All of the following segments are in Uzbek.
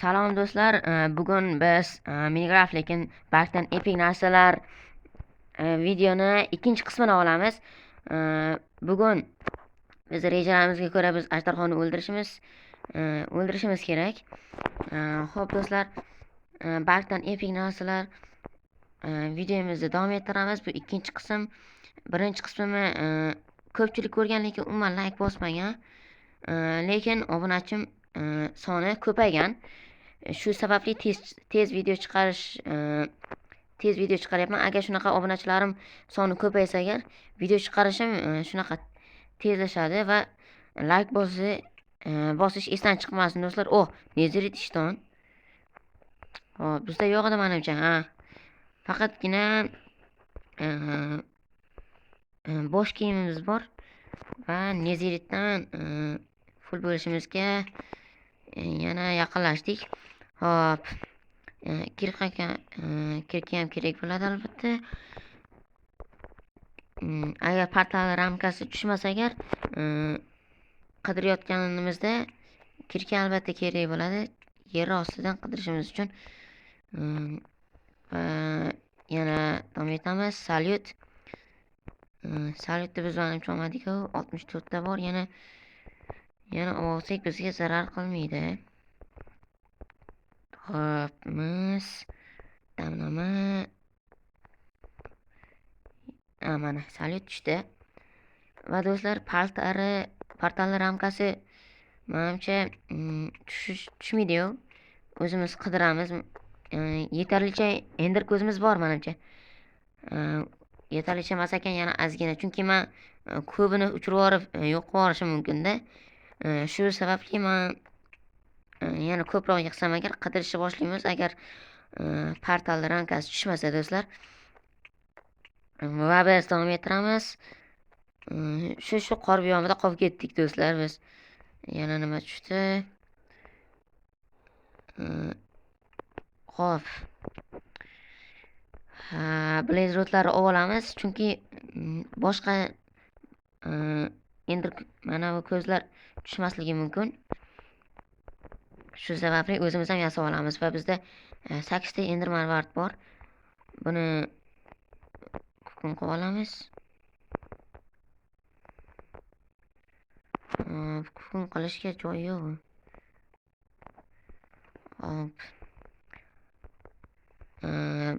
Salom do'stlar, bugun biz Minecraft lekin Barkdan epik narsalar videoni ikkinchi qismini olamiz. Bugun biz rejalarimizga ko'ra biz ajdarhoni o'ldirishimiz kerak. Xo'p do'stlar, Barkdan epik narsalar videomizni davom ettiramiz. Bu ikkinchi qism. Birinchi qismini ko'pchilik ko'rgan, lekin umuman like bosmagan. Lekin obunachim soni ko'paygan. Shu sababli tez video chiqaryapman. Agar shunaqa obunachilarim soni ko'paysa agar video chiqarishim shunaqa tezlashadi va like bosish esdan chiqmasin do'stlar. Nezirit ishton. Hop, bizda yo'q edi menimcha. Faqatgina bosh kiyimimiz bor va neziritdan full bo'lishimizga yana yaqinlashdik. Hop, kirka ham kerak bo'ladi albatta. Agar portal ramkasi tushmasa agar qidirayotganimizda kirka albatta kerak bo'ladi. Yer ostidan qidirishimiz uchun. Yana davom etamiz. Salyutni biz manimcha olmadik-ku. 64 ta bor. Yana olsak bizga zarar qilmaydi. Hop, mis damlama. Mana salyut tushdi. Va do'stlar, portal ramkasi menimcha tushmaydi-yu. O'zimiz qidiramiz. Yetarlicha ender ko'zimiz bor menimcha. Yetarlicha emas ekan, yana ozgina. Chunki men ko'bini uchirib yorib yo'q qilib yuborishim mumkin-da. Shu sababli men yana ko'proq yig'sam agar qidirishni boshlaymiz. Agar portal ramkasi tushmasa do'stlar. Va biz davom ettiramiz. Shu qor biyomida qolib ketdik do'stlar biz. Yana nima tushdi? Xo'p. Blaze rootlarni olamiz, chunki boshqa ender mana bu ko'zlar tushmasligi mumkin. Shu sababli o'zimiz ham yasab olamiz va bizda 8 ta enderman ward bor. Buni kukun qilib olamiz. Kukun qilishga joy yo'q. Hop.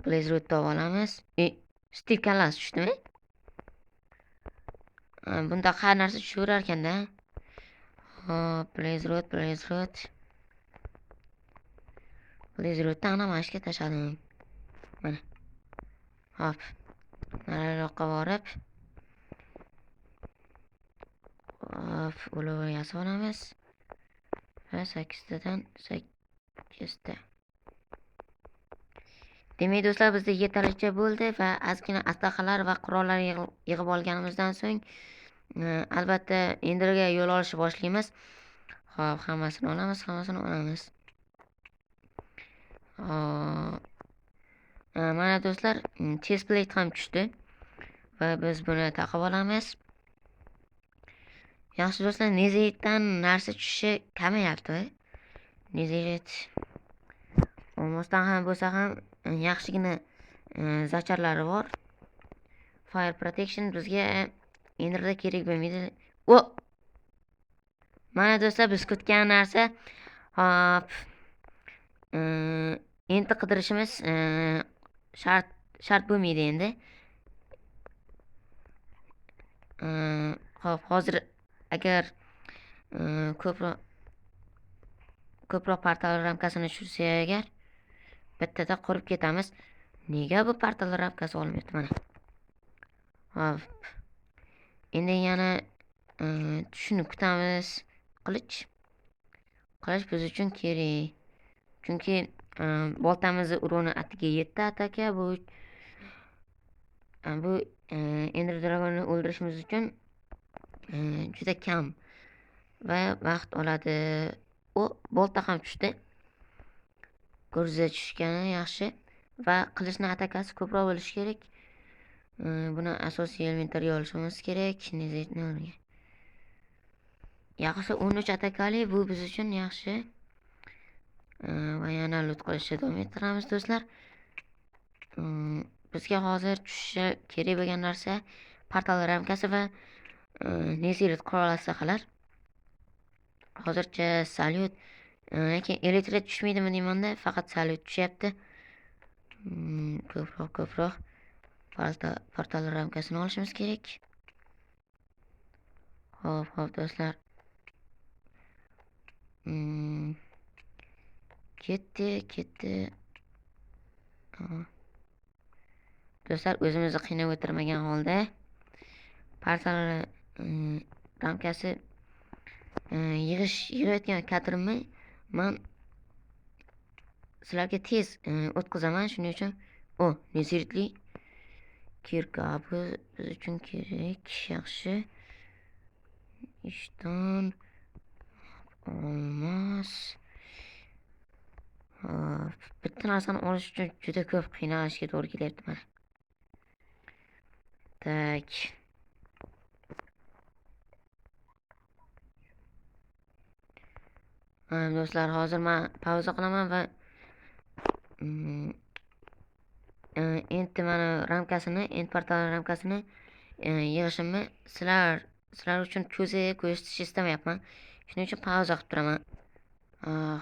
Blaze root olamiz. Steel kallas tushdimi? Bunda har narsa tushaverar ekanda. Hop, Blaze root. Blaze rootni namoyishga tashladim. Mana. Hop. Nariroqqa borib. Hop, ulov yasab olamiz. Va 8 tadan 8 ta. Demak do'stlar, bizda yetarlicha bo'ldi va ozgina aslahalar va qurollar yig'ib olganimizdan so'ng albatta enderga yo'l olishni boshlaymiz. Xo'p, hammasini olamiz. Mana do'stlar, chest plate ham tushdi va biz buni taqib olamiz. Yaxshi do'stlar, neziritdan narsa tushishi kamayapti. Nezirit olmasdan ham bo'lsa ham yaxshigina zacharlari bor. Fire protection bizga enderda kerak bo'lmaydi. Mana do'stlar, biz kutgan narsa. Hop. Endi qidirishimiz shart bo'lmaydi endi. Hop, hozir agar ko'proq portal ramkasini tushirsa agar bittada qurib ketamiz. Nega bu portal ramkasi olmayapti mana? Hop. Endi yana shuni kutamiz. Qilich biz uchun kerak. Chunki boltamizni uruni atiga 7 ataka bu ender dragonni o'ldirishimiz uchun juda kam va vaqt oladi. Bolta ham tushdi. Gurza tushgani yaxshi va qilichni atakasi ko'proq bo'lishi kerak. Buni asosiy inventoriy olishimiz kerak. Neziritni o'rniga. Yaxshi 13 atakali, bu biz uchun yaxshi. va yana loot qilishni davom ettiramiz do'stlar. Bizga hozir tushishi kerak bo'lgan narsa portal ramkasi va Nezirit qurol aslahalar. Hozircha salyut, lekin elektrit tushmaydimi deymanda, faqat salyut tushyapti. Ko'proq portal ramkasini olishimiz kerak. Xo'p do'stlar. Ketdi. Do'stlar, o'zimizni qiynab o'tirmagan holda portal ramkasi yig'ayotgan kadrimni men sizlarga tez o'tkazaman. Shuning uchun neziritli kirka biz uchun kerak. Yaxshi. Ishton olmos. Bitta narsani olish uchun juda ko'p qiynalishga to'g'ri kelyapti mana. Tak. Do'stlar, hozir men pauza qilaman va endi mana end portal ramkasini yig'ishimni sizlar uchun ko'rsatish istamayapman. Shuning uchun pauza qilib turaman.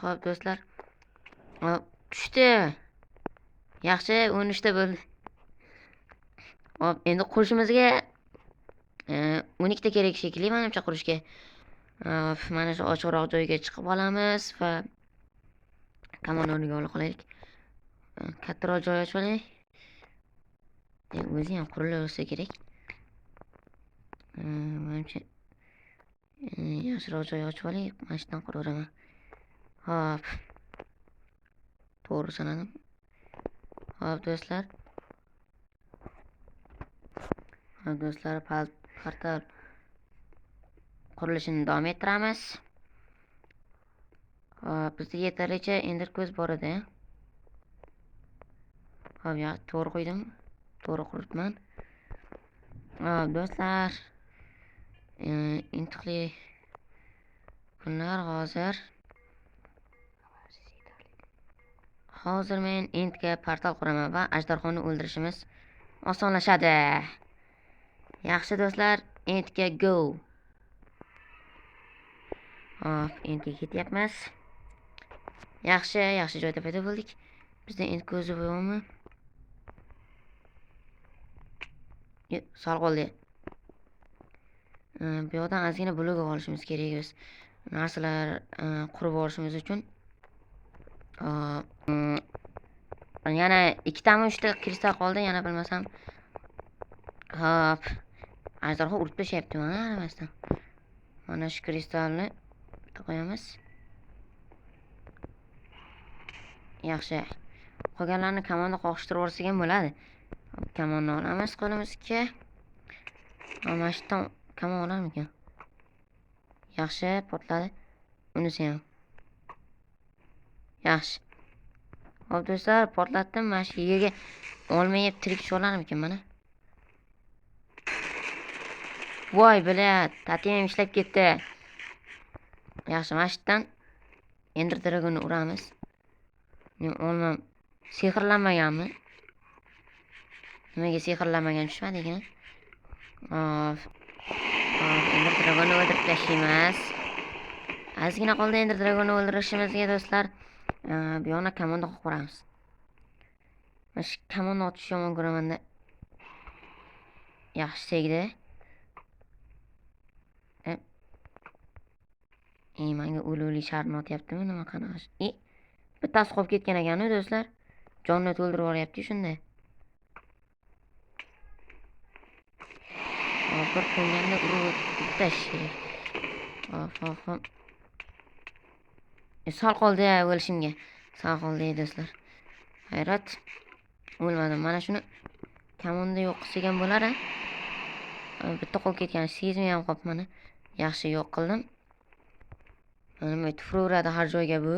Xo'p do'stlar. Tushdi. Yaxshi, 13 ta bo'ldi. Hop, endi qurishimizga 12 ta kerak shekilli, menimcha qurishga. Mana shu ochiqroq joyga chiqib olamiz va kamon o'rniga olib qolaylik. Kattaroq joy ochib olaylik. O'zi ham qurilaversa kerak. Menimcha yaxshiroq joy ochib olaylik. Mana shundan quraveraman. Hop. To'g'ri sanadim. Hop do'stlar. Portal qurilishini davom ettiramiz. Bizda yetarlicha ender ko'z bor edi. Hop, to'g'ri qo'ydim. To'g'ri quribman. Do'stlar, intiqli kunlar hozir. Hozir men endga portal quraman va ajdarxonni o'ldirishimiz osonlashadi. Yaxshi do'stlar, endga go. Endga ketyapmiz. Yaxshi joyda paydo bo'ldik. Bizda end ko'zi bormi? Sal qoldi. Bu yoqdan ozgina blok olishimiz kerak biz. Narsalar qurib olishimiz uchun. Yana 2 tami 3 ta kristal qoldi, yana bilmasam. Hop. Ajdarho urib tashyapti mana aramasdan. Mana shu kristalni qo'yamiz. Yaxshi. Qolganlarni kamonda qo'shtirib olsak ham bo'ladi. Kamonni olamiz qo'limizga. Mana shu kamon olarmikan? Yaxshi, portladi. Unisi ham. Yaxshi. Hop do'stlar, portlatdim. Mana shu yerga olmayib tirik tusholarmikan mana? Voy, bilat, tatim ishlab ketdi. Yaxshi, mana shu yerdan Ender Dragonni uramiz. Men olmam. Sehrlanmaganmi? Nimaga sehrlanmagan tushmadi ekan? Ender Dragonni o'ldirib tashlaymiz. Ozgina qoldi Ender Dragonni o'ldirishimizga do'stlar. Bu yoqni kamonda qo'yib qo'yamiz. Mana shu kamonni otish yomon ko'raman-da. Yaxshi tegdi. Menga o'luvli sharni otyaptimi, nima qanaqa? Bittasi qolib ketgan ekan-ku do'stlar. Jonni to'ldirib olyapti shunda. Bir qo'yganda urib tashish kerak. Hop. Sal qoldi o'lishimga. Sal qoldi do'stlar. Hayrat. O'lmadim. Mana shuni kamonda yo'q qilsak ham bo'lar-a? Bitta qolib ketgan, sezmay ham qolibman. Yaxshi yo'q qildim. Nima tufuraveradi har joyga bu.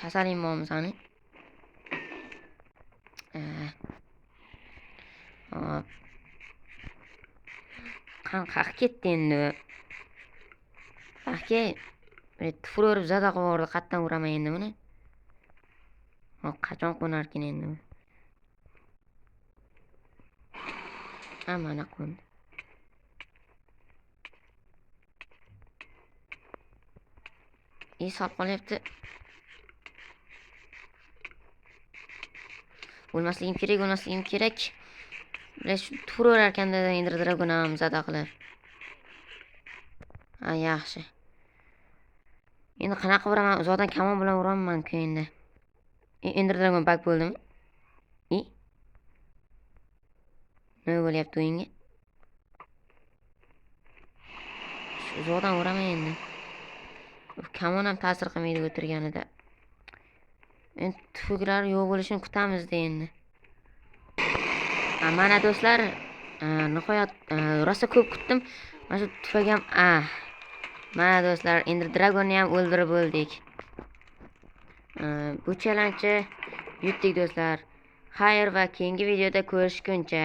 Kasaling bormi sani? Qan qaq ketdi endi. Aka, Tufuraverib zada qilib qayerdan uraman endi buni. Qachon qo'narkin endi bu? Mana qo'ndi. Solib qolyapti. O'lmasligim kerak. Shu tufuraverar ekanda Ender Dragon ham zada qilib. Yaxshi. Endi qanaqa uraman? Uzoqdan kamon bilan uramanku endi. Ender Dragon bug bo'ldimi? Nima bo'lyapti o'yinga? Uzoqdan uraman endi. Kamon ham ta'sir qilmaydi o'tirganida. Endi tufuklar yo'q bo'lishini kutamiz-da endi. Mana do'stlar, nihoyat rosa ko'p kutdim. Mana shu tufak ham mana do'stlar, Ender Dragonni ham o'ldirib bo'ldik. Bu challenge yutdik do'stlar. Xayr va keyingi videoda ko'rishguncha.